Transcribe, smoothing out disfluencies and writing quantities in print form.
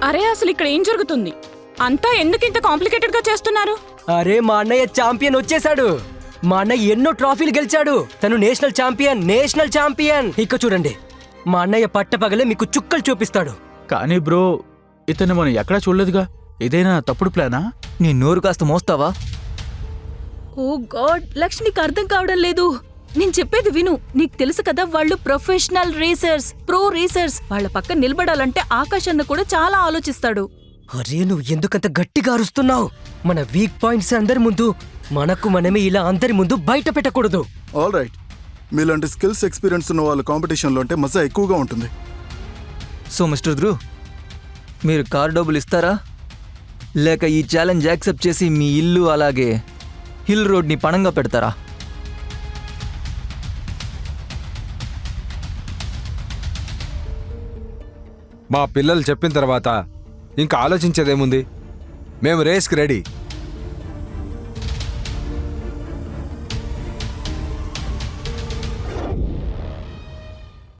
అరే అసలు ఇక్కడ ఏం జరుగుతుంది? అంతా ఎందుకు ఇంత కాంప్లికేటెడ్ గా చేస్తున్నారు? అరే మా అన్నయ్య ఛాంపియన్ వచ్చేసాడు. మా అన్నయ్య ఎన్నో ట్రాఫీలు గెలిచాడు. తను నేషనల్ ఛాంపియన్. ఇక చూడండి, మా అన్నయ్య పట్టపగలే మీకు చుక్కలు చూపిస్తాడు. కానీ బ్రో, ఇతన్ని మనం ఎక్కడా చూడలేదుగా. ఇదేనా తప్పుడు ప్లానా? నీ నోరు కాస్త మోస్తావా? ఓ గాడ్, లక్ష్మికి అర్థం కావడం లేదు. నేను చెప్పేది విను. నీకు తెలుసు కదా, వాళ్ళు ప్రొఫెషనల్ రేసర్స్, ప్రో రేసర్స్. వాళ్ళ పక్కన నిలబడాలంటే ఆకాష్ అన్న కూడా చాలా ఆలోచిస్తాడు. అరే నువ్వు ఎందుకంత గట్టిగా అరుస్తున్నావు? మన వీక్ పాయింట్స్ అందరి ముందు, మనకు మనమే ఇలా అందరి ముందు బయట పెట్టకూడదు. ఆల్ రైట్, మీలాంటి స్కిల్స్ ఎక్స్పీరియన్స్ ఉన్న వాళ్ళ కాంపిటీషన్లో అంటే మజా ఎక్కువగా ఉంటుంది. సో మిస్టర్ ధ్రువ్, మీరు కార్ డబ్బులు ఇస్తారా, లేక ఈ ఛాలెంజ్ యాక్సెప్ట్ చేసి మీ ఇల్లు అలాగే హిల్ రోడ్ని పణంగా పెడతారా? మా పిల్లలు చెప్పిన తర్వాత ఇంకా ఆలోచించేదేముంది? మేము రేస్కి రెడీ.